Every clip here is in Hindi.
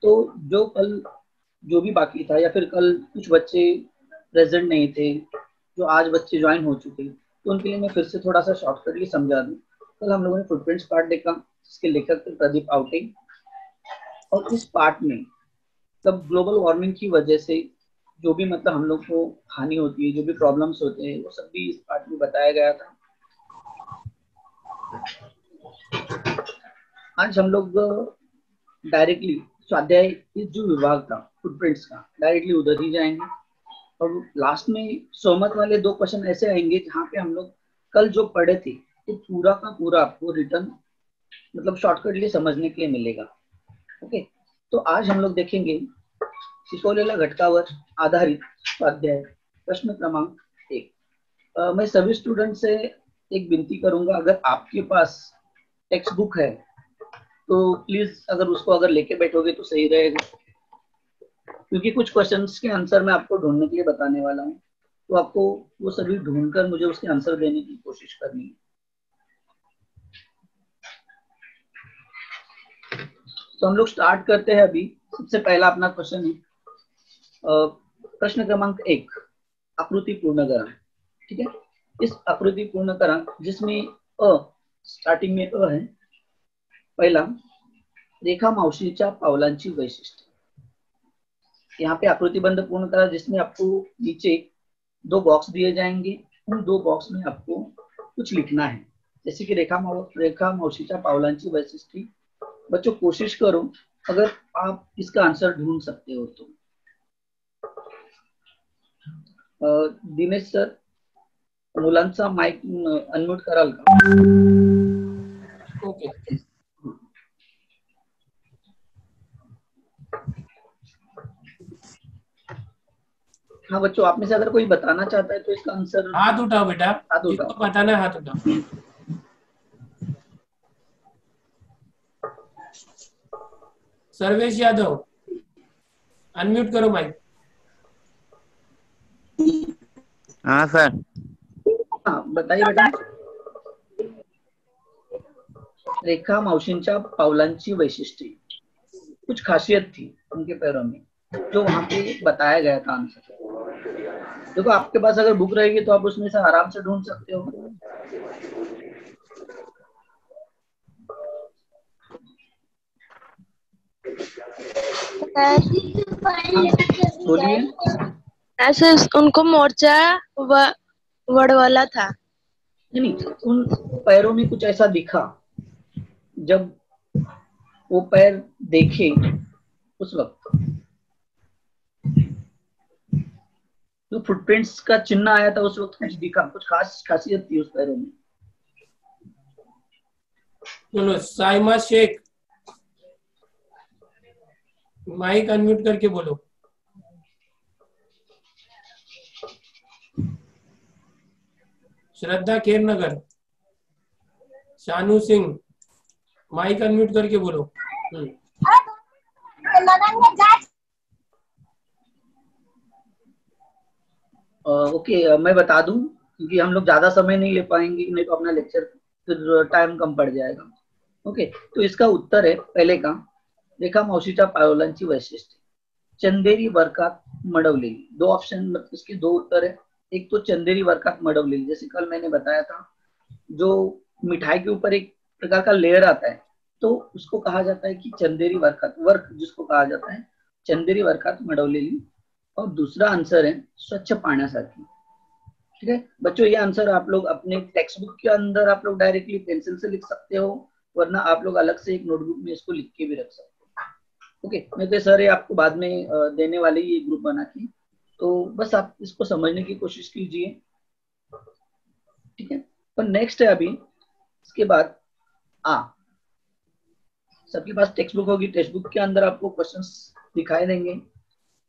तो जो कल जो भी बाकी था, या फिर कल कुछ बच्चे प्रेजेंट नहीं थे, जो आज बच्चे ज्वाइन हो चुके, तो उनके लिए मैं फिर से थोड़ा सा शॉर्टकटली समझा दूं। कल हम लोगों ने फुटप्रिंट्स पार्ट देखा, जिसके लेखक थे प्रदीप आवटे, और इस पार्ट में तब ग्लोबल वार्मिंग की वजह से जो भी मतलब हम लोग को हानि होती है, जो भी प्रॉब्लम्स होते हैं, वो सब भी इस पार्ट में बताया गया था। आज हम लोग डायरेक्टली स्वाध्याय जो विभाग था फुटप्रिंट्स का, डायरेक्टली उधर ही जाएंगे, और लास्ट में सहमत वाले 2 क्वेश्चन ऐसे आएंगे जहाँ पे हम लोग कल जो पढ़े थे तो पूरा का पूरा आपको रिटर्न मतलब शॉर्टकटली समझने के लिए मिलेगा। ओके, तो आज हम लोग देखेंगे शिकवलेल्या घटकावर आधारित स्वाध्याय प्रश्न क्रमांक 1। मैं सभी स्टूडेंट से एक विनती करूंगा, अगर आपके पास टेक्स्ट बुक है तो प्लीज अगर उसको अगर लेके बैठोगे तो सही रहेगा, क्योंकि कुछ क्वेश्चंस के आंसर मैं आपको ढूंढने के लिए बताने वाला हूँ, तो आपको वो सभी ढूंढकर मुझे उसके आंसर देने की कोशिश करनी है। तो हम लोग स्टार्ट करते हैं। अभी सबसे पहला अपना क्वेश्चन है प्रश्न क्रमांक 1, आकृति पूर्ण करा। ठीक है, इस आकृति पूर्ण करा जिसमें स्टार्टिंग में है। पहला, रेखा मावशीच्या पावलांची वैशिष्ट्य। यहाँ पे आकृतिबंध पूर्ण करा जिसमें आपको नीचे 2 बॉक्स दिए जाएंगे, उन 2 बॉक्स में आपको कुछ लिखना है, जैसे कि रेखा मावशीच्या पावलांची वैशिष्ट्य। बच्चों कोशिश करो अगर आप इसका आंसर ढूंढ सकते हो तो। दिनेश सर, मुलांचा माइक अनम्यूट कराल का? ओके। हाँ बच्चों, आप में से अगर कोई बताना चाहता है तो इसका आंसर हाथ उठाओ बेटा, हाथ उठाओ। जिसको बताना है हाथ उठाओ। सर्वेश यादव, अनम्यूट करो माइक। हाँ सर। हाँ बताइए बेटा। रेखा मावशींच्या पावलांची वैशिष्ट्य, कुछ खासियत थी उनके पैरों में जो वहां पे बताया गया था आंसर। देखो आपके पास अगर बुक रहेगी तो आप उसमें से आराम से ढूंढ सकते हो। बोलिए। ऐसे उनको मोर्चा वड़वाला था। नहीं, उन पैरों में कुछ ऐसा दिखा जब वो पैर देखे उस वक्त, जो फुटप्रिंट्स का चिन्ह आया था उस वक्त कुछ दिखा, कुछ खास खासियत थी उस पैरों में। चलो साइमा शेख, माइक अनम्यूट करके बोलो। श्रद्धा खेरनगर, शानू सिंह, माइक अनम्यूट करके बोलो। ओके, मैं बता दूं क्योंकि हम लोग ज्यादा समय नहीं ले पाएंगे, नहीं तो अपना लेक्चर फिर टाइम कम पड़ जाएगा। ओके, तो इसका उत्तर है पहले का, रेखा मावशीच्या पावलांची वैशिष्ट्य, चंदेरी वर्गात मडवलेली। 2 ऑप्शन, इसके 2 उत्तर है। एक तो चंदेरी वर्गात मडवलेली, जैसे कल मैंने बताया था, जो मिठाई के ऊपर एक प्रकार का लेयर आता है तो उसको कहा जाता है कि चंदेरी वर्गात, वर्क जिसको कहा जाता है चंदेरी वर्गात मडवलेली। और दूसरा आंसर है स्वच्छ पाण्यासारखी। ठीक है बच्चों, ये आंसर आप लोग अपने टेक्स्ट बुक के अंदर आप लोग डायरेक्टली पेंसिल से लिख सकते हो, वरना आप लोग अलग से एक नोटबुक में इसको लिख के भी रख सकते हो। ओके, मैं तो सर ये आपको बाद में देने वाले ये ग्रुप बना के, तो बस आप इसको समझने की कोशिश कीजिए। ठीक है, और नेक्स्ट है अभी इसके बाद सबके पास टेक्स्ट बुक होगी, टेक्स्ट बुक के अंदर आपको क्वेश्चंस दिखाई देंगे।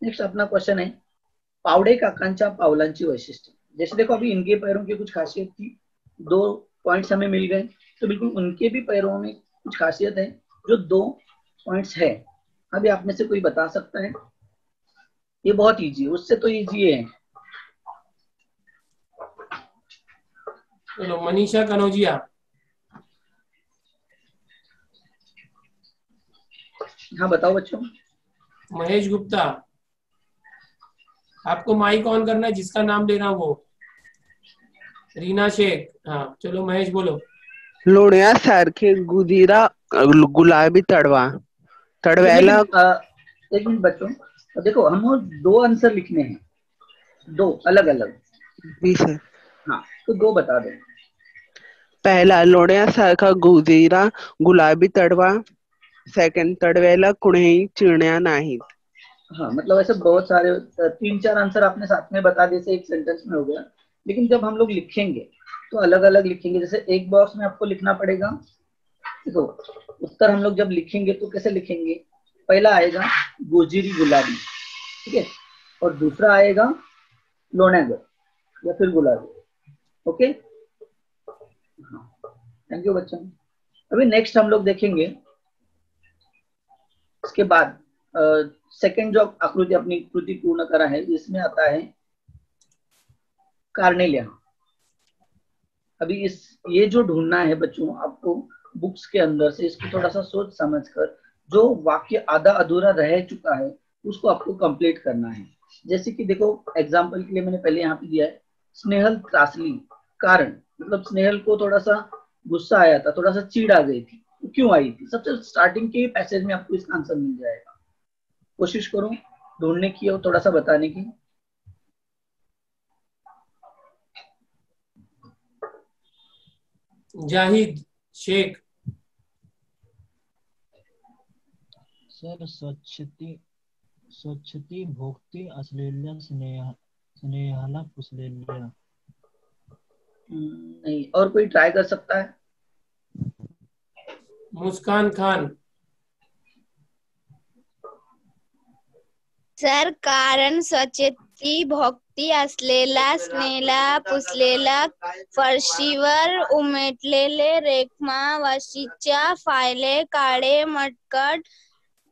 नेक्स्ट अपना क्वेश्चन है पावडे काकांच्या पावलांची वैशिष्ट्य। जैसे देखो अभी इनके पैरों की कुछ खासियत थी, 2 पॉइंट्स हमें मिल गए, तो बिल्कुल उनके भी पैरों में कुछ खासियत है जो 2 पॉइंट्स है। अभी आप में से कोई बता सकता है? ये बहुत इजी है, उससे तो इजी है। चलो मनीषा कनौजिया, हाँ बताओ बच्चों। महेश गुप्ता, आपको माइक ऑन करना है, जिसका नाम लेना वो। रीना शेख, हाँ चलो महेश बोलो। लोण्यासारखे गुदिरा गुलाबी तडव्याला एक मिनट बच्चों, देखो हम दो आंसर लिखने हैं, दो अलग अलग। जी सर। हाँ तो दो बता दो। पहला लोण्यासारखा गुदिरा गुलाबी तडवा, सेकंड तडव्याला कुणीही चिरण्या नाहीत। हाँ मतलब ऐसे बहुत सारे 3-4 आंसर आपने साथ में बता दिए, एक सेंटेंस में हो गया। लेकिन जब हम लोग लिखेंगे तो अलग अलग लिखेंगे। जैसे एक बॉक्स में आपको लिखना पड़ेगा, देखो उत्तर हम लोग जब लिखेंगे तो कैसे लिखेंगे, पहला आएगा गोजिरी गुलाबी, ठीक है, और दूसरा आएगा लोण्यागर या फिर गुलाबी। ओके, थैंक यू बच्चों। अभी नेक्स्ट हम लोग देखेंगे, इसके बाद सेकंड जो आकृति अपनी कृति पूर्ण करा है, इसमें आता है कार्नेलिया। अभी ये जो ढूंढना है बच्चों आपको बुक्स के अंदर से, इसको थोड़ा सा सोच समझकर, जो वाक्य आधा अधूरा रह चुका है उसको आपको कंप्लीट करना है। जैसे कि देखो एग्जांपल के लिए मैंने पहले यहाँ पे दिया है, स्नेहल त्रासली कारण, मतलब स्नेहल को थोड़ा सा गुस्सा आया था, थोड़ा सा चिढ़ आ गई थी, तो क्यों आई थी, सबसे स्टार्टिंग के पैसेज में आपको इसका आंसर मिल जाएगा। कोशिश करो ढूंढने की और थोड़ा सा बताने की। जाहिद शेख, सर स्वच्छती भोगती असलेल्या स्नेहाला पुसलेल्या। नहीं, और कोई ट्राई कर सकता है? मुस्कान खान, सर कारण स्वच्छती भोगती असलेला स्नेहाला पुसलेला फरशीवर उमटलेले रेखमावशीच्या फायले काळे मटकट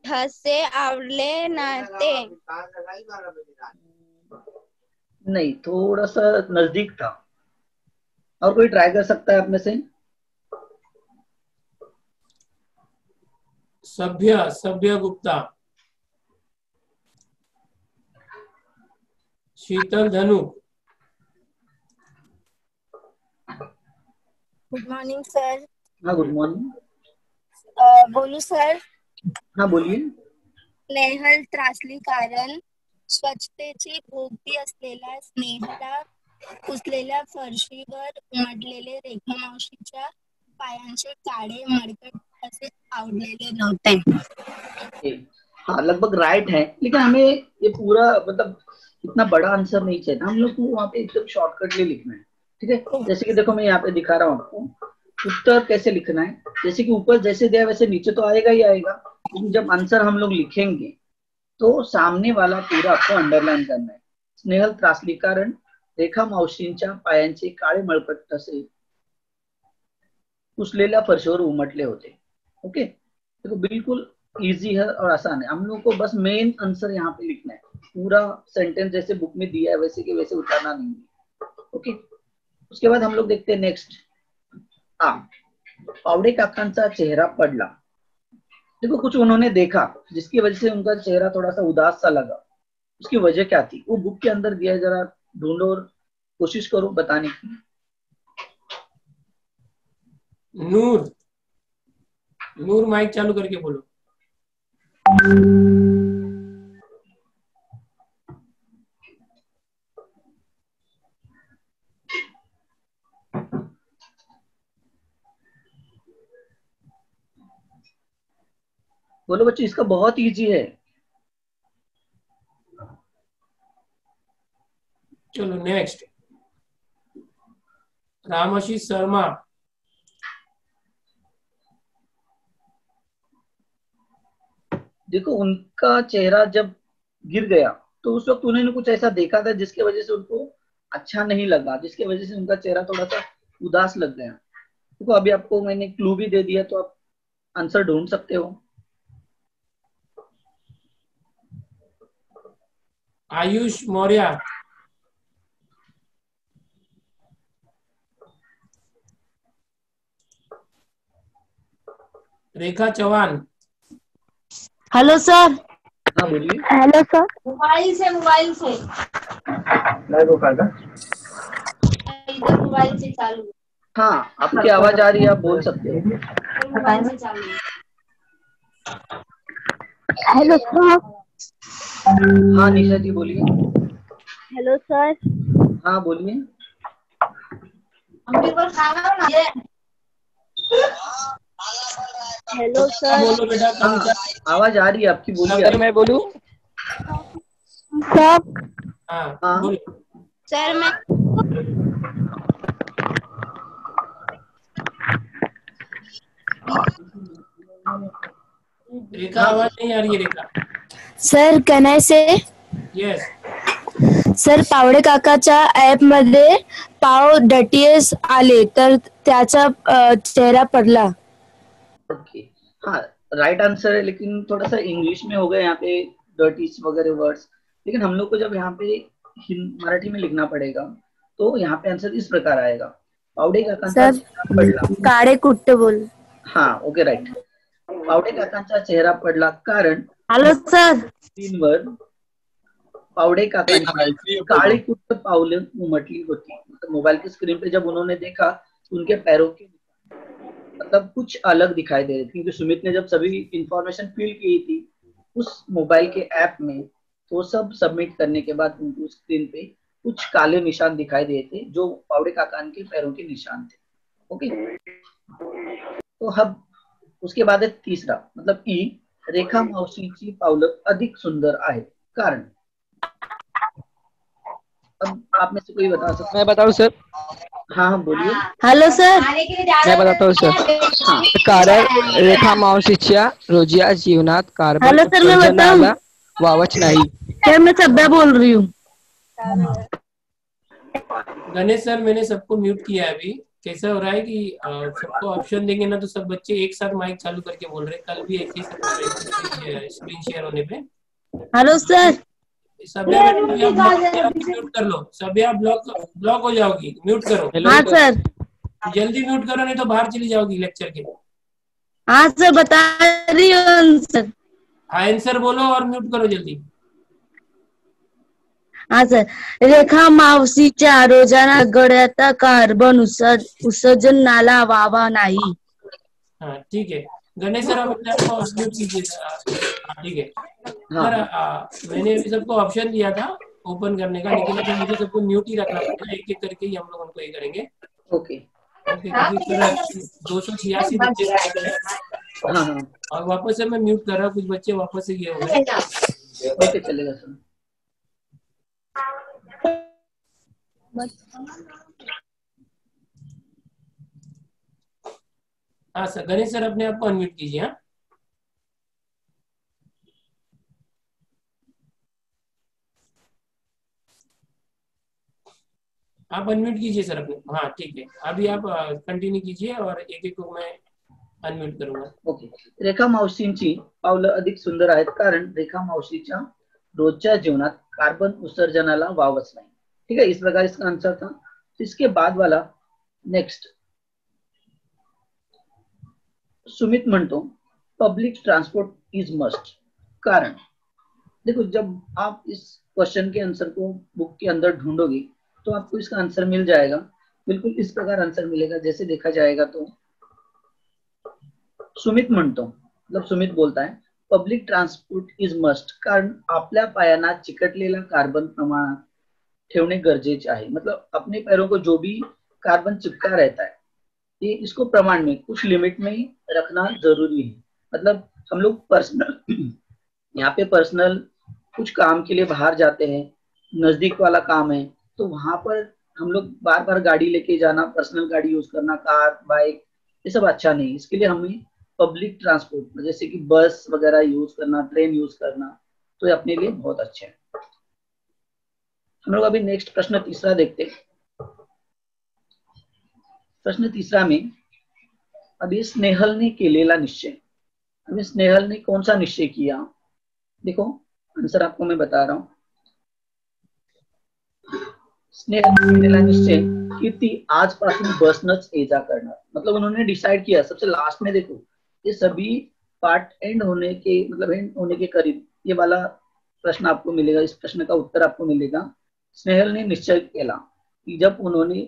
ठसे आवडले नव्हते। नहीं, थोड़ा सा नजदीक था। और कोई ट्राई कर सकता है अपने से? सभ्य गुप्ता, शीतल धनु, गुड मॉर्निंग सर। हाँ गुड मॉर्निंग। बोलू सर? हाँ बोलिए। स्नेहल त्रासली कारण स्वच्छतेची भोगती असलेल्या स्नेहाला पुसलेल्या फरशीवर उमटलेले रेखामावशीच्या पायांचे काळे मडकट असे आवडलेले नव्हते। हाँ लगभग राइट है, लेकिन हमें ये पूरा मतलब इतना बड़ा आंसर नहीं चाहिए था, हम लोग को वहाँ पे एकदम शॉर्टकट में लिखना है, ठीक है। जैसे कि देखो मैं यहाँ पे दिखा रहा हूँ आपको उत्तर कैसे लिखना है। जैसे कि ऊपर जैसे दिया वैसे नीचे तो आएगा ही आएगा, लेकिन जब आंसर हम लोग लिखेंगे तो सामने वाला पूरा आपको अंडरलाइन करना है। स्नेहल त्रासली कारण रेखा मावशींच्या पायांचे काळे मळकट असे पुसलेल्या फरशीवर उमटले होते। ओके, देखो बिल्कुल इजी है और आसान है। हम लोग को बस मेन आंसर यहाँ पे लिखना है, पूरा सेंटेंस जैसे बुक में दिया है वैसे के वैसे उतारना नहीं है। ओके, उसके बाद हम लोग देखते हैं नेक्स्ट। पावडे काकांचा चेहरा पडला। देखो कुछ उन्होंने देखा जिसकी वजह से उनका चेहरा थोड़ा सा उदास सा लगा, उसकी वजह क्या थी वो बुक के अंदर दिया है, जरा ढूंढो और कोशिश करो बताने की। नूर माइक चालू करके बोलो। बोलो बच्चे, इसका बहुत इजी है। चलो नेक्स्ट, रामाशीष शर्मा, देखो उनका चेहरा जब गिर गया तो उस वक्त उन्होंने कुछ ऐसा देखा था जिसकी वजह से उनको अच्छा नहीं लगा, जिसकी वजह से उनका चेहरा थोड़ा सा उदास लग गया। देखो अभी आपको मैंने क्लू भी दे दिया तो आप आंसर ढूंढ सकते हो। आयुष मौर्य, रेखा चौहान, हेलो सर। हाँ बोलिए। Hello sir. मोबाइल से लाइव हो पाएगा। इधर मोबाइल से चालू हाँ, आपकी आवाज आ रही है, आप बोल सकते हो। मोबाइल से चालू हेलो सर। हाँ निशा जी बोलिए। Hello sir. हाँ बोलिए। हम भी खाना ना ये हेलो हाँ सर। बोलो बेटा, हाँ कविता। आवाज आ रही है आपकी, बोलिए सर आप। मैं बोलूं? सर। हाँ हाँ बोलो। सर मैं रेखा हाँ आवाज नहीं आ रही है रेखा। सर कनाय से यस। सर पावडे काकाच्या ऍप मध्ये पाव डटीएस आले तर त्याचा चेहरा पडला. ओके। हाँ राइट आंसर है, लेकिन थोड़ा सा इंग्लिश में हो गया यहाँ पे डर्टीज वगैरह वर्ड्स। लेकिन हम लोग को जब यहाँ पे मराठी में लिखना पड़ेगा तो यहाँ पे आंसर इस प्रकार आएगा, पावडे काकांचा सर चेहरा पडला। काळे कुट्ट बोल. हाँ ओके राइट। पावडे काकांचा चेहरा पडला कारण हॅलो सर. स्क्रीनवर पावडे काकांची काळी कुट्ट पावलं उमटली होती। मतलब मोबाइल की स्क्रीन पे जब उन्होंने देखा तो उनके पैरों के मतलब कुछ अलग दिखाई दे रहे थे, क्योंकि सुमित ने जब सभी इंफॉर्मेशन फिल की थी उस मोबाइल के ऐप में, तो सब सबमिट करने के बाद उनको स्क्रीन पे कुछ काले निशान दिखाई दे थे जो पावडे काकान के पैरों के निशान थे। ओके, तो अब उसके बाद है तीसरा, मतलब ई रेखा मावशीची पावलं अधिक सुंदर आहेत कारण। अब आप में से कोई बता सकते? मैं बताऊं सर? हाँ हाँ बोलिए। Hello sir. मैं बताता हूँ सर. हाँ कारण रेखा मावशीच्या रोजच्या जीवनात कार्बन हेलो सर, मैं बताऊं? उत्सर्जनाला वावच नाही. सर मैं सब्या बोल रही हूँ. गणेश सर मैंने सबको म्यूट किया है अभी। कैसा हो रहा है कि सबको ऑप्शन देंगे ना तो सब बच्चे एक साथ माइक चालू करके बोल रहे हैं। कल भी ऐसे ही स्क्रीन शेयर होने पे। Hello sir. सभ्या बेटा म्यूट कर लो। सभ्या ब्लॉक हो जाओगी, म्यूट करो। हेलो हाँ सर. सर. जल्दी म्यूट करो नहीं तो बाहर चली जाओगी लेक्चर के। हाँ सर बता रही हूँ सर. आंसर बोलो और म्यूट करो जल्दी। हाँ सर. रेखा मावशीच्या रोजाना गळ्यात कार्बन उत्सर्जन नाला वावा नाही. हाँ ठीक है गणेश सर, आप अपने आप को म्यूट कीजिए। ठीक है सर, मैंने अभी सबको ऑप्शन दिया था ओपन करने का, लेकिन अभी मुझे सबको म्यूट ही रखना पड़ेगा। एक एक करके ही हम लोग उनको ये करेंगे। ओके। ओके, क्योंकि सर 286 बच्चे हैं हाँ हाँ और वापस से मैं म्यूट कर रहा हूँ। कुछ बच्चे वापस से ये हो गए। ओके चलेगा सर। हाँ सर, गणेश सर अपने आप को अनम्यूट कीजिए। हाँ आप अनम्यूट कीजिए सर अपने। हाँ ठीक है, अभी आप कंटिन्यू कीजिए और एक एक को मैं अनम्यूट करूंगा। ओके। रेखा मावशींची पावलं अधिक सुंदर आहेत कारण रेखा मावशीच्या रोजच्या जीवनात कार्बन उत्सर्जनाला वावच नाही। ठीक है, इस प्रकार इसका आंसर था। तो इसके बाद वाला नेक्स्ट, सुमित म्हणतो पब्लिक ट्रांसपोर्ट इज मस्ट कारण। देखो जब आप इस क्वेश्चन के आंसर को बुक के अंदर ढूंढोगे तो आपको इसका आंसर मिल जाएगा। बिल्कुल इस प्रकार आंसर मिलेगा। जैसे देखा जाएगा तो सुमित म्हणतो, मतलब सुमित बोलता है पब्लिक ट्रान्सपोर्ट इज मस्ट कारण आपल्या पायांना चिकटलेला कार्बन प्रमाणात ठेवणे गरजेचे आहे। मतलब अपने पैरों को जो भी कार्बन चिपका रहता है ये इसको प्रमाण में कुछ लिमिट में रखना जरूरी है। मतलब हम लोग पर्सनल यहाँ पे पर्सनल कुछ काम के लिए बाहर जाते हैं, नजदीक वाला काम है, तो वहां पर हम लोग बार बार गाड़ी लेके जाना, पर्सनल गाड़ी यूज करना, कार बाइक, ये सब अच्छा नहीं। इसके लिए हमें पब्लिक ट्रांसपोर्ट जैसे कि बस वगैरह यूज करना, ट्रेन यूज करना, तो ये अपने लिए बहुत अच्छे है। हम लोग अभी नेक्स्ट प्रश्न तीसरा देखते हैं। प्रश्न तीसरा में अभी स्नेहल ने केलेला निश्चय। अभी स्नेहल ने कौन सा निश्चय किया, देखो आंसर आपको मैं बता रहा हूं। स्नेहल ने केलेला निश्चय की ती आजपासून बसनच ये जा करणार। मतलब उन्होंने डिसाइड किया सबसे लास्ट में, देखो ये सभी पार्ट एंड होने के मतलब एंड होने के करीब ये वाला प्रश्न आपको मिलेगा। इस प्रश्न का उत्तर आपको मिलेगा। स्नेहल ने निश्चय किया कि जब उन्होंने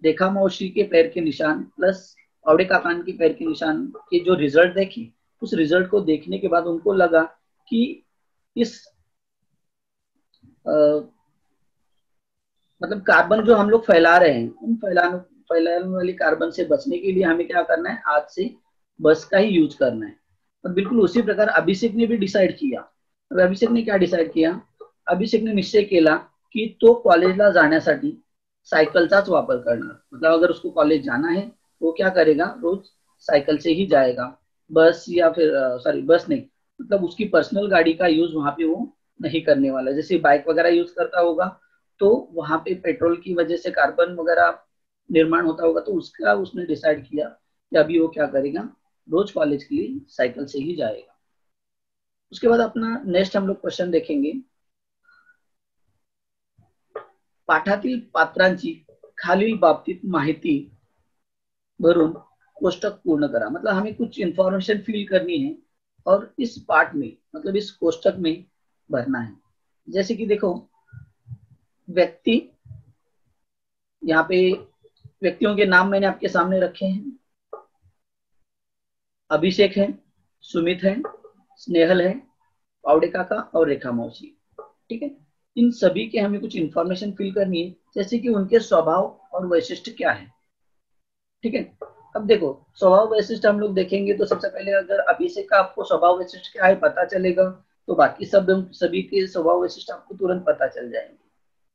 रेखा मौसी के पैर के निशान प्लस पावड़े काकान के पैर के निशान के जो रिजल्ट देखे, उस रिजल्ट को देखने के बाद उनको लगा कि इस मतलब कार्बन जो हम लोग फैला रहे हैं, उन फैलाने वाली कार्बन से बचने के लिए हमें क्या करना है, आज से बस का ही यूज करना है। और बिल्कुल उसी प्रकार अभिषेक ने भी डिसाइड किया। अब अभिषेक ने क्या डिसाइड किया, अभिषेक ने निश्चय केला की तो कॉलेजला जाण्यासाठी सायकलचाच वापर करणार। मतलब अगर उसको कॉलेज जाना है वो क्या करेगा, रोज साइकिल से ही जाएगा, बस या फिर सॉरी बस नहीं, मतलब उसकी पर्सनल गाड़ी का यूज वहां पे वो नहीं करने वाला। जैसे बाइक वगैरह यूज करता होगा तो वहां पे पेट्रोल की वजह से कार्बन वगैरह निर्माण होता होगा, तो उसका उसने डिसाइड किया कि अभी वो क्या करेगा, रोज कॉलेज के लिए साइकिल से ही जाएगा। उसके बाद अपना नेक्स्ट हम लोग क्वेश्चन देखेंगे। पाठातील पात्रांची खालील बाबतीत माहिती भरून कोष्टक पूर्ण करा। मतलब हमें कुछ इंफॉर्मेशन फिल करनी है और इस पार्ट में मतलब इस कोष्टक में भरना है। जैसे कि देखो व्यक्ति, यहाँ पे व्यक्तियों के नाम मैंने आपके सामने रखे हैं। अभिषेक है, सुमित है, स्नेहल है, पावड़े काका और रेखा मौसी। ठीक है, इन सभी के हमें कुछ इंफॉर्मेशन फिल करनी है, जैसे कि उनके स्वभाव और वैशिष्ट्य क्या है। ठीक है, अब देखो स्वभाव वैशिष्ट हम लोग देखेंगे तो सबसे पहले अगर अभिषेक का आपको स्वभाव वैशिष्ट क्या है पता चलेगा तो बाकी सभी के स्वभाव वैशिष्ट आपको तुरंत पता चल जाएंगे।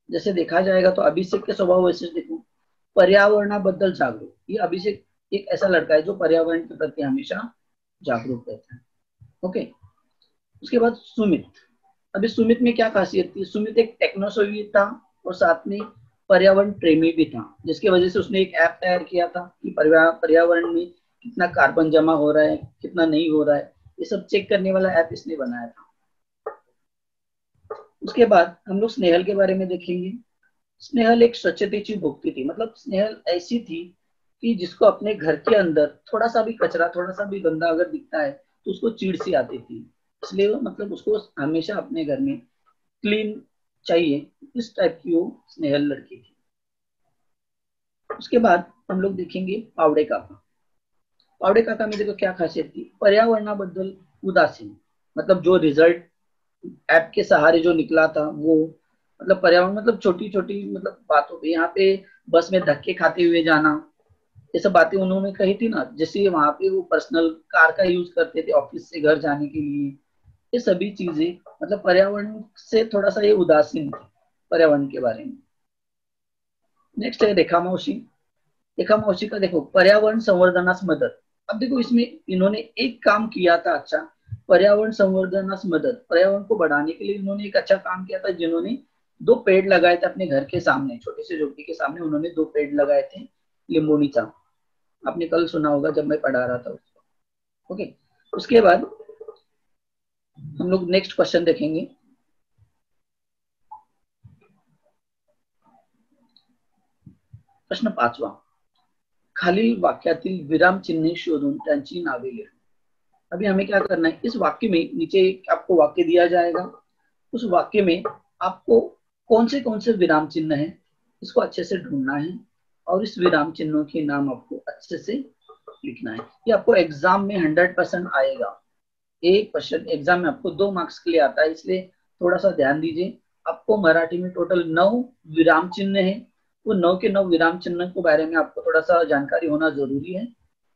जैसे देखा जाएगा तो अभिषेक के स्वभाव वैशिष्ट देखो, पर्यावरणाबद्दल जागरूक। ये अभिषेक एक ऐसा लड़का है जो पर्यावरण के प्रति हमेशा जागरूक रहता है। ओके, उसके बाद सुमित। अभी सुमित में क्या खासियत थी, सुमित एक टेक्नोसोवी था और साथ में पर्यावरण प्रेमी भी था, जिसकी वजह से उसने एक ऐप तैयार किया था कि पर्यावरण में कितना कार्बन जमा हो रहा है, कितना नहीं हो रहा है, ये सब चेक करने वाला ऐप इसने बनाया था। उसके बाद हम लोग स्नेहल के बारे में देखेंगे। स्नेहल एक स्वच्छतेची भुक्ती थी। मतलब स्नेहल ऐसी थी कि जिसको अपने घर के अंदर थोड़ा सा भी कचरा, थोड़ा सा भी गंदा अगर दिखता है तो उसको चिढ़ सी आती थी, इसलिए मतलब उसको हमेशा अपने घर में क्लीन चाहिए। इस टाइप की वो स्नेहल लड़की थी। उसके बाद हम लोग देखेंगे पावड़े काका। पावड़े काका में देखो क्या खासियत थी, पर्यावरणाबद्दल उदासीन। मतलब जो रिजल्ट ऐप के सहारे जो निकला था वो मतलब पर्यावरण मतलब छोटी छोटी मतलब बातों पे, यहाँ पे बस में धक्के खाते हुए जाना, ये सब बातें उन्होंने कही थी ना। जैसे वहां पे वो पर्सनल कार का यूज करते थे ऑफिस से घर जाने के लिए, ये सभी चीजें मतलब पर्यावरण से थोड़ा सा ये उदासीन थे पर्यावरण के बारे में। नेक्स्ट है रेखा मौसी। रेखा मौसी का देखो पर्यावरण संवर्धनास मदत। अब देखो इसमें इन्होंने एक काम किया था अच्छा, पर्यावरण संवर्धनास मदत, पर्यावरण को बढ़ाने के लिए इन्होंने एक अच्छा काम किया था। जिन्होंने 2 पेड़ लगाए थे अपने घर के सामने, छोटे से झोपड़ी के सामने उन्होंने 2 पेड़ लगाए थे लिंबोनीचा। आपने कल सुना होगा जब मैं पढ़ा रहा था उसको। ओके, उसके बाद हम लोग नेक्स्ट क्वेश्चन देखेंगे। प्रश्न 5वां, खालील वाक्यातील विराम चिन्हे शोधून त्यांची नावे लिहा। अभी हमें क्या करना है, इस वाक्य में नीचे आपको वाक्य दिया जाएगा, उस वाक्य में आपको कौन से विराम चिन्ह है इसको अच्छे से ढूंढना है और इस विराम चिन्हों के नाम आपको अच्छे से लिखना है। ये आपको एग्जाम में 100% आएगा। एक क्वेश्चन एग्जाम में आपको 2 मार्क्स के लिए आता है, इसलिए थोड़ा सा ध्यान दीजिए। आपको मराठी में टोटल 9 विराम चिन्ह है, वो 9 के 9 विराम चिन्ह के बारे में आपको थोड़ा सा जानकारी होना जरूरी है।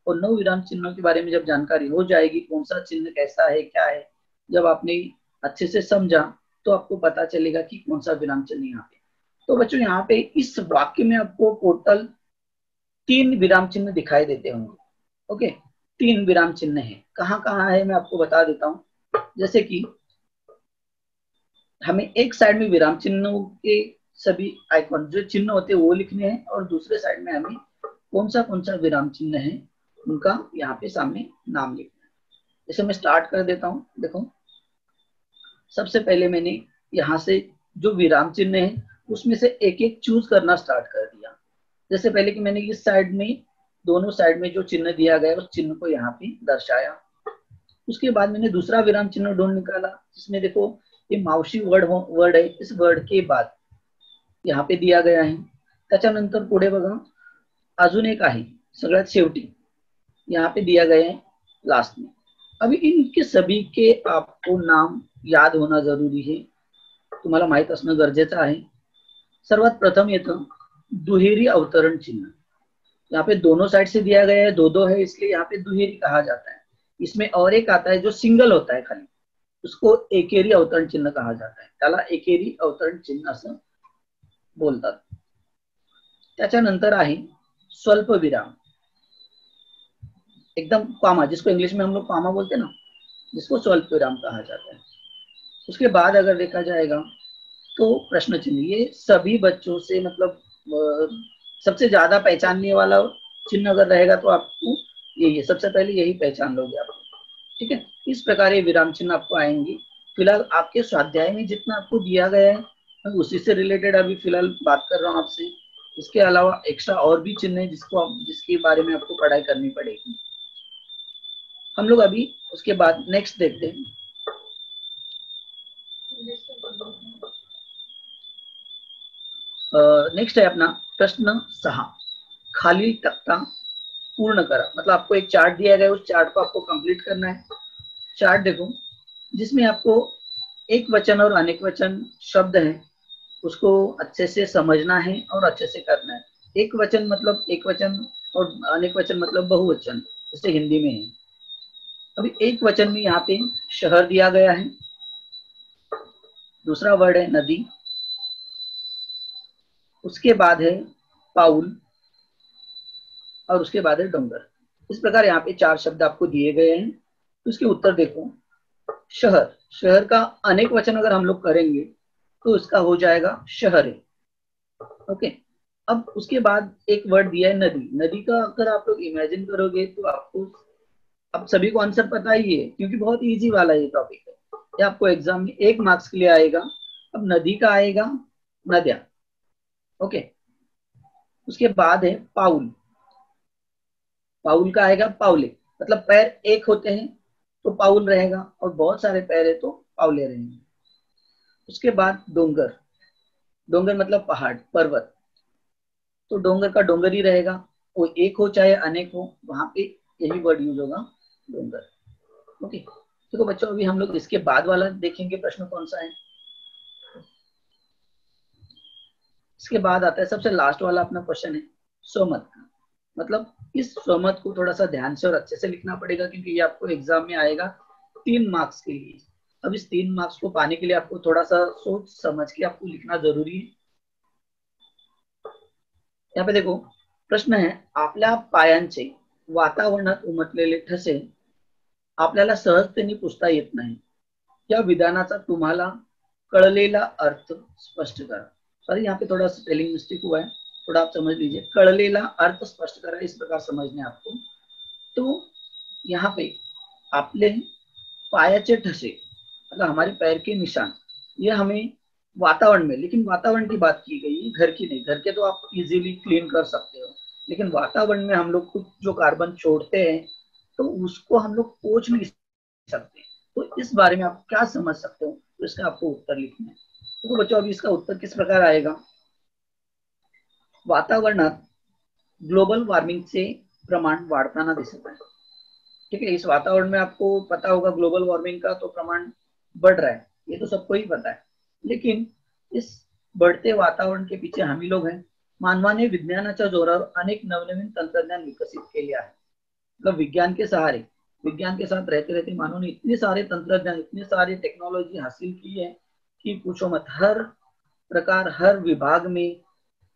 और 9 विराम चिन्हों के बारे में जब जानकारी हो जाएगी, कौन सा चिन्ह कैसा है क्या है, जब आपने अच्छे से समझा तो आपको पता चलेगा कि कौन सा विराम चिन्ह यहाँ पे। तो बच्चों यहाँ पे इस वाक्य में आपको टोटल 3 विराम चिन्ह दिखाई देते होंगे। ओके, 3 विराम चिन्ह है। कहाँ कहाँ है मैं आपको बता देता हूँ। जैसे कि हमें एक साइड में विराम चिन्हों के सभी आइकॉन जो चिन्ह होते हैं वो लिखने हैं और दूसरे साइड में हमें कौन सा विराम चिन्ह है उनका यहाँ पे सामने नाम लिखना है। जैसे मैं स्टार्ट कर देता हूँ। देखो सबसे पहले मैंने यहाँ से जो विराम चिन्ह है उसमें से एक एक चूज करना स्टार्ट कर दिया। जैसे पहले कि मैंने इस साइड में दोनों साइड में जो चिन्ह दिया गया उस चिन्ह को यहाँ पे दर्शाया। उसके बाद मैंने दूसरा विराम चिन्ह ढूंढ निकाला, जिसमें देखो ये मावशी वर्ड है, इस वर्ड के बाद यहाँ पे दिया गया आहे. त्याच्यानंतर पुढे बघा अजून एक आहे सगळ्यात शेवटी, यहाँ पे दिया गया है लास्ट में. अभी इनके सभी के आपको नाम याद होना जरूरी है, तुम्हाला माहित असणं गरजेचं आहे. सर्वात प्रथम येतं दुहेरी अवतरण चिन्ह. यहाँ पे दोनों साइड से दिया गया है, दो दो है, इसलिए यहाँ पे दुहेरी कहा जाता है. इसमें और एक आता है जो सिंगल होता है खाली, उसको एकेरी अवतरण चिन्ह कहा जाता है. त्याला एकेरी अवतरण चिन्ह असं बोलतात. त्याच्यानंतर आहे स्वल्प विराम, एकदम कॉमा, जिसको इंग्लिश में हम लोग कॉमा बोलते हैं ना, जिसको स्वल्प विराम कहा जाता है. उसके बाद अगर देखा जाएगा तो प्रश्न चिन्ह. ये सभी बच्चों से मतलब सबसे ज्यादा पहचानने वाला चिन्ह अगर रहेगा तो आपको यही, सबसे पहले यही पहचान लोगे आप. ठीक है, इस प्रकार ये विराम चिन्ह आपको आएंगे. फिलहाल आपके स्वाध्याय में जितना आपको दिया गया है मैं उसी से रिलेटेड अभी फिलहाल बात कर रहा हूँ आपसे. इसके अलावा एक्स्ट्रा और भी चिन्ह है जिसके बारे में आपको पढ़ाई करनी पड़ेगी. हम लोग अभी उसके बाद नेक्स्ट देखते हैं. नेक्स्ट है अपना प्रश्न 6, खाली तख्ता पूर्ण करा. मतलब आपको एक चार्ट दिया गया है, उस चार्ट को आपको कंप्लीट करना है. चार्ट देखो, जिसमें आपको एक वचन और अनेक वचन शब्द हैं, उसको अच्छे से समझना है और अच्छे से करना है. एक वचन मतलब एक वचन और अनेक वचन मतलब बहुवचन, जैसे हिंदी में है. अभी एक वचन में यहाँ पे शहर दिया गया है, दूसरा वर्ड है नदी, उसके बाद है पाउल और उसके बाद है डोंगर. इस प्रकार यहाँ पे 4 शब्द आपको दिए गए हैं. तो इसके उत्तर देखो. शहर, शहर का अनेक वचन अगर हम लोग करेंगे तो इसका हो जाएगा शहरे. ओके, अब उसके बाद एक वर्ड दिया है नदी. नदी का अगर आप लोग इमेजिन करोगे तो आपको, अब सभी को आंसर पता ही है क्योंकि बहुत इजी वाला ये टॉपिक है. ये आपको एग्जाम में 1 मार्क्स के लिए आएगा. अब नदी का आएगा नद्या. ओके, उसके बाद है पाउल. पाउल का आएगा पाउले, मतलब पैर एक होते हैं तो पाउल रहेगा, और बहुत सारे पैर है तो पाउले रहेंगे. उसके बाद डोंगर. डोंगर मतलब पहाड़, पर्वत, तो डोंगर का डोंगर ही रहेगा. वो एक हो चाहे अनेक हो, वहां पे यही वर्ड यूज होगा, डोंगर. ओके, तो बच्चों अभी हम लोग इसके बाद वाला देखेंगे प्रश्न कौन सा है. इसके बाद आता है सबसे लास्ट वाला अपना क्वेश्चन है स्वमत का. मतलब इस स्वमत को थोड़ा सा ध्यान से और अच्छे से लिखना पड़ेगा क्योंकि ये आपको एग्जाम में आएगा 3 मार्क्स के लिए. अब इस 3 मार्क्स को पाने के लिए आपको थोड़ा सा सोच समझ के आपको लिखना जरूरी है. यहाँ पे देखो प्रश्न है, आपल्या पायांचे वातावरणात उमटलेले ठसे आपल्याला सहजतेने पुसता येत नाही. या विधानाचा तुम्हाला कळलेला अर्थ स्पष्ट करा. सॉरी, यहाँ पे थोड़ा स्पेलिंग मिस्टेक हुआ है, थोड़ा आप समझ लीजिए. कळलेला अर्थ स्पष्ट करा, इस प्रकार समझने आपको. तो यहाँ पे आपले पायाचे ठसे मतलब हमारे पैर के निशान, ये हमें वातावरण में, लेकिन वातावरण की बात की गई, घर की नहीं. घर के तो आप इजीली क्लीन कर सकते हो, लेकिन वातावरण में हम लोग कुछ जो कार्बन छोड़ते हैं तो उसको हम लोग पोंछ नहीं सकते. तो इस बारे में आप क्या समझ सकते हो, तो इसका आपको उत्तर लिखना है. तो बच्चों अभी इसका उत्तर किस प्रकार आएगा. वातावरणात ग्लोबल वॉर्मिंगचे प्रमाण वाढताना दिसत आहे. ठीक है, इस वातावरण में आपको पता होगा ग्लोबल वार्मिंग का तो प्रमाण बढ़ रहा है, ये तो सबको ही पता है. लेकिन इस बढ़ते वातावरण के पीछे हम ही लोग हैं. मानवाने विज्ञानाच्या जोरावर अनेक नवनवीन तंत्रज्ञान विकसित केले आहे. मतलब विज्ञान के सहारे, विज्ञान के साथ रहते रहते मानव ने इतने सारे तंत्रज्ञान, इतने सारे टेक्नोलॉजी हासिल की है कि पूछो मत. हर प्रकार, हर विभाग में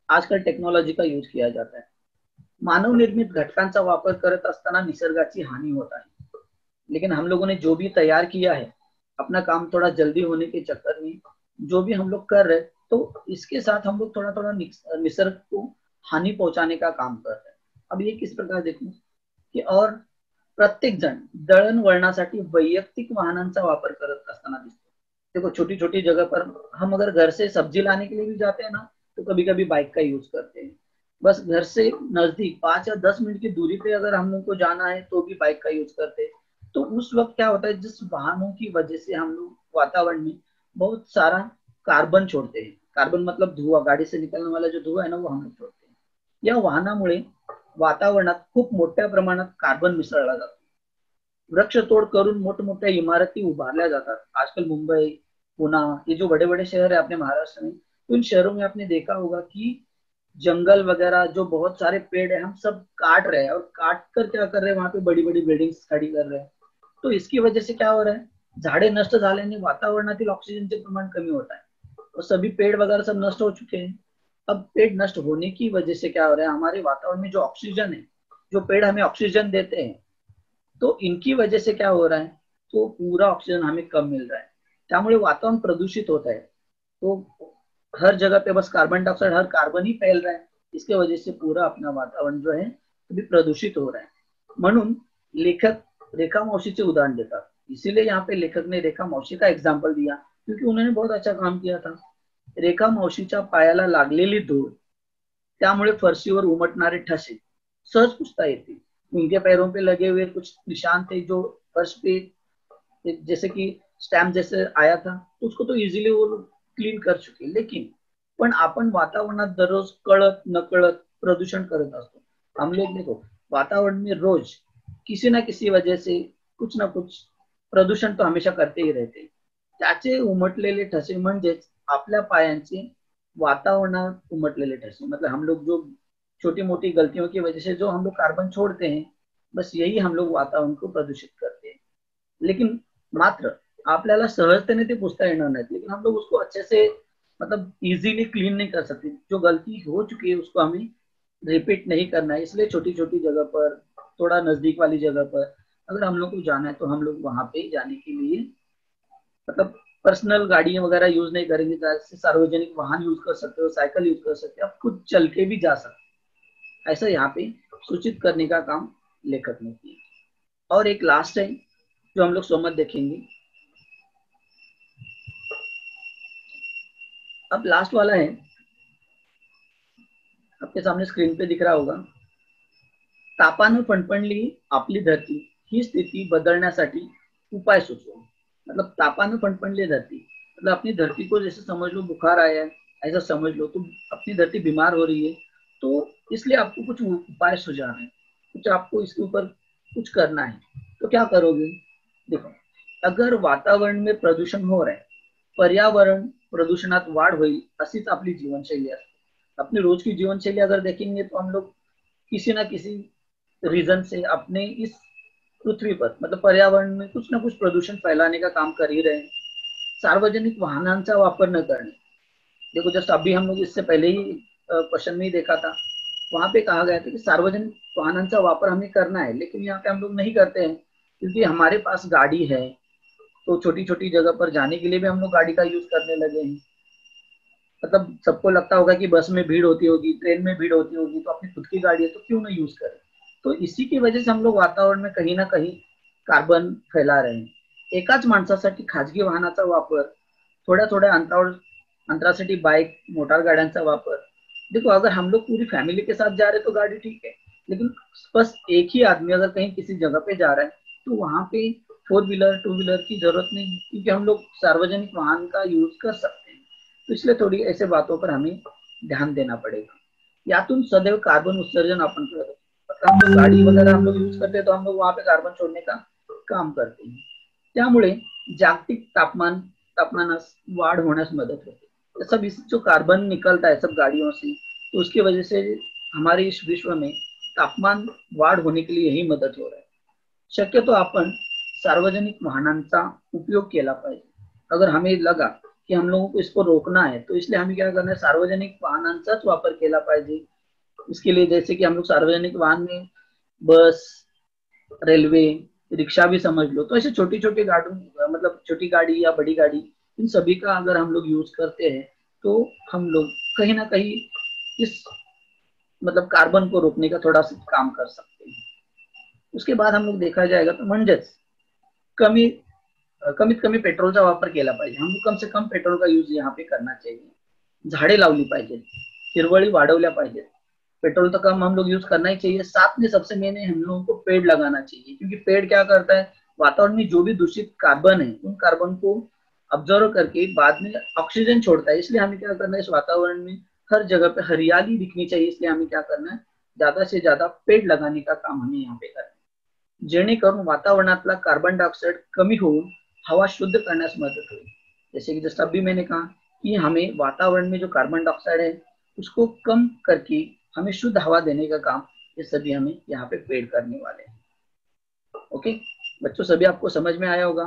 आजकल टेक्नोलॉजी का यूज किया जाता है. मानव निर्मित घटकांचा वापर करत असताना निसर्गाची हानी होत आहे. लेकिन हम लोगों ने जो भी तैयार किया है, अपना काम थोड़ा जल्दी होने के चक्कर में जो भी हम लोग कर रहे, तो इसके साथ हम लोग थोड़ा थोड़ा निसर्ग को हानि पहुंचाने का काम कर रहे हैं. अब ये किस प्रकार देखो की, और प्रत्येक जण दळणवळणासाठी वैयक्तिक वाहनांचा वापर करत असताना दिसतो. देखो छोटी छोटी जगह पर हम अगर घर से सब्जी लाने के लिए भी जाते हैं ना, तो कभी कभी बाइक का यूज करते हैं. बस घर से नजदीक 5 या 10 मिनट की दूरी पे अगर हम लोग को जाना है तो भी बाइक का यूज करते हैं. तो उस वक्त क्या होता है, जिस वाहनों की वजह से हम लोग वातावरण में बहुत सारा कार्बन छोड़ते हैं, कार्बन मतलब धुआं, गाडी से निकलने वाला जो धुआं आहे ना वो हम लोग छोड़ते हैं. या वाहनामुळे वातावरणात खूप मोठ्या प्रमाणात कार्बन मिसळला जातो. वृक्षतोड करून मोठमोठ्या इमारती उभारल्या जातात. आजकल मुंबई, पुणे, ये जो बड़े बड़े शहर है अपने महाराष्ट्र में, उन शहरों में आपने देखा होगा कि जंगल वगैरह जो बहुत सारे पेड़ है हम सब काट रहे हैं, और काट कर क्या कर रहे हैं, वहां पे बड़ी बड़ी बिल्डिंग्स खड़ी कर रहे हैं. तो इसकी वजह से क्या हो रहा है, झाडे नष्ट झाल्याने वातावरणातील ऑक्सीजनचे प्रमाण कमी होता है, और सभी पेड़ वगैरह सब नष्ट हो चुके हैं. अब पेड़ नष्ट होने की वजह से क्या हो रहा है, हमारे वातावरण में जो ऑक्सीजन है, जो पेड़ हमें ऑक्सीजन देते हैं, तो इनकी वजह से क्या हो रहा है, तो पूरा ऑक्सीजन हमें कम मिल रहा है, त्यामुळे वातावरण प्रदूषित होता है. तो हर जगह पे बस कार्बन डाइऑक्साइड, हर कार्बन ही फैल रहा है. इसके वजह से पूरा अपना वातावरण जो है अभी प्रदूषित हो रहा है. म्हणून लेखक रेखा मौसी उदाहरण देतात. इसीलिए यहाँ पे लेखक ने रेखा मौसी का एग्जाम्पल दिया, क्योंकि उन्होंने बहुत अच्छा काम किया था. रेखा मौसीच्या पायाला लागलेली धूळ, त्यामुळे फरशीवर उमटणारे ठसे सहज पुसता येते. उनके पैरों पे लगे हुए कुछ निशान थे जो फर्श पे जैसे कि स्टैम्प जैसे आया था, उसको तो इजीली वो लोग क्लीन कर चुके. लेकिन पण आपण वातावरणात दररोज कळत नकळत प्रदूषण करत असतो. हम लोग देखो वातावरण में रोज किसी ना किसी वजह से कुछ ना कुछ प्रदूषण तो हमेशा करते ही रहते. त्याचे उमटलेले ठसे म्हणजेच आपल्या पायांचे वातावरणात उमटलेले ठसे. मतलब हम लोग जो छोटी मोटी गलतियों की वजह से जो हम लोग कार्बन छोड़ते हैं, बस यही हम लोग वातावरण को प्रदूषित करते हैं. लेकिन मात्र आपल्याला सहजतेने ते पुसता येणार नाही, लेकिन हम लोग उसको अच्छे से मतलब इजीली क्लीन नहीं कर सकते. जो गलती हो चुकी है उसको हमें रिपीट नहीं करना है. इसलिए छोटी छोटी जगह पर, थोड़ा नजदीक वाली जगह पर अगर हम लोग को जाना है तो हम लोग वहां पे जाने के लिए मतलब पर्सनल गाड़ियां वगैरह यूज नहीं करेंगे, जैसे सार्वजनिक वाहन यूज कर सकते हो, साइकिल यूज कर सकते हो, आप खुद चल के भी जा सकते. ऐसा यहाँ पे सूचित करने का काम लेखक ने किया. और एक लास्ट है जो हम लोग सोमत देखेंगे. अब लास्ट वाला है, आपके सामने स्क्रीन पे दिख रहा होगा. तापानं फणफणली आपली धरती, ही स्थिति बदलण्यासाठी उपाय सुचव. मतलब तापानं फणफणली धरती, मतलब अपनी धरती को जैसे समझ लो बुखार आया है, ऐसा समझ लो, तो अपनी धरती बीमार हो रही है, तो इसलिए आपको कुछ उपाय सुझाना है, कुछ आपको इसके ऊपर कुछ करना है. तो क्या करोगे, देखो अगर वातावरण में प्रदूषण हो रहा है, पर्यावरण प्रदूषणात वाढ होईल अशीच आपली जीवनशैली असते. अपनी रोज की जीवनशैली अगर देखेंगे तो हम लोग किसी ना किसी रीजन से अपने इस पृथ्वी पर मतलब पर्यावरण में कुछ ना कुछ प्रदूषण फैलाने का काम कर ही रहे हैं. सार्वजनिक वाहनांचा वापर न करणे. देखो जस्ट अभी हम लोग इससे पहले ही क्वेश्चन में ही देखा था, वहां पे कहा गया था कि सार्वजनिक वाहनांचा वापर हमें करना है, लेकिन यहाँ पे हम लोग नहीं करते हैं क्योंकि हमारे पास गाड़ी है. तो छोटी छोटी जगह पर जाने के लिए भी हम लोग गाड़ी का यूज करने लगे हैं. मतलब सबको लगता होगा कि बस में भीड़ होती होगी, ट्रेन में भीड़ होती होगी, तो अपनी खुद की गाड़ी है तो क्यों ना यूज करें. तो इसी की वजह से हम लोग वातावरण में कहीं ना कहीं कार्बन फैला रहे हैं. एकाच माणसासाठी खाजगी वाहनाचा वापर, थोड्या थोड्या अंतरासाठी बाइक, मोटार गाड्यांचा वापर. देखो अगर हम लोग पूरी फैमिली के साथ जा रहे तो गाड़ी ठीक है, लेकिन बस एक ही आदमी अगर कहीं किसी जगह पे जा रहा है तो वहां पे 4 व्हीलर 2 व्हीलर की जरूरत नहीं, क्योंकि हम लोग सार्वजनिक वाहन का यूज कर सकते हैं. तो इसलिए थोड़ी ऐसे बातों पर हमें ध्यान देना पड़ेगा. यातून सदैव कार्बन उत्सर्जन अपन करते. हम लोग गाड़ी वगैरह हम लोग यूज करते हैं तो हम लोग वहां पे कार्बन छोड़ने का काम करते हैं. त्यामुळे जागतिक तापमानास वाढ होण्यास मदत होते. सब इस जो कार्बन निकलता है सब गाड़ियों से, तो उसकी वजह से हमारे इस विश्व में तापमान वाढ होने के लिए यही मदत हो रहा है. शक्यतो आपण सार्वजनिक वाहनांचा उपयोग केला पाहिजे. अगर हमें लगा कि हम लोगों को इसको रोकना है तो इसलिए हमें क्या करना है, सार्वजनिक वाहनांचाच वापर केला पाहिजे. इसके लिए जैसे कि हम लोग सार्वजनिक वाहन में बस, रेलवे, रिक्शा भी समझ लो, तो ऐसे छोटी छोटी गाड़ी मतलब छोटी गाड़ी या बड़ी गाड़ी, इन सभी का अगर हम लोग यूज करते हैं तो हम लोग कहीं ना कहीं इस मतलब कार्बन को रोकने का थोड़ा सा काम कर सकते हैं. उसके बाद हम लोग देखा जाएगा तो म्हणजेच कमीत कमी पेट्रोलचा वापर केला पाहिजे. हम लोग कम से कम पेट्रोल का यूज यहाँ पे करना चाहिए. झाडे लावली पाहिजे, हिरवळी वाढवल्या पाहिजेत. पेट्रोल तो कम हम लोग यूज करना ही चाहिए. साथ में सबसे मेन है हम लोगों को पेड़ लगाना चाहिए, क्योंकि पेड़ क्या करता है, वातावरण में जो भी दूषित कार्बन है उन कार्बन को ऑब्जर्व करके बाद में ऑक्सीजन छोड़ता है। इसलिए हमें क्या करना है, इस वातावरण में हर जगह पे हरियाली दिखनी चाहिए। इसलिए हमें क्या करना है, ज्यादा से ज्यादा पेड़ लगाने का काम हमें यहाँ पे करना है, जेणेकरून वातावरणातला कार्बन डायऑक्साइड कमी होऊन हवा शुद्ध करण्यास मदत होईल। जैसे कि जैसा अभी मैंने कहा कि हमें वातावरण में जो कार्बन डाइऑक्साइड है उसको कम करके हमें शुद्ध हवा देने का काम ये सभी हमें यहाँ पे पेड़ करने वाले हैं। ओके बच्चों, सभी आपको समझ में आया होगा।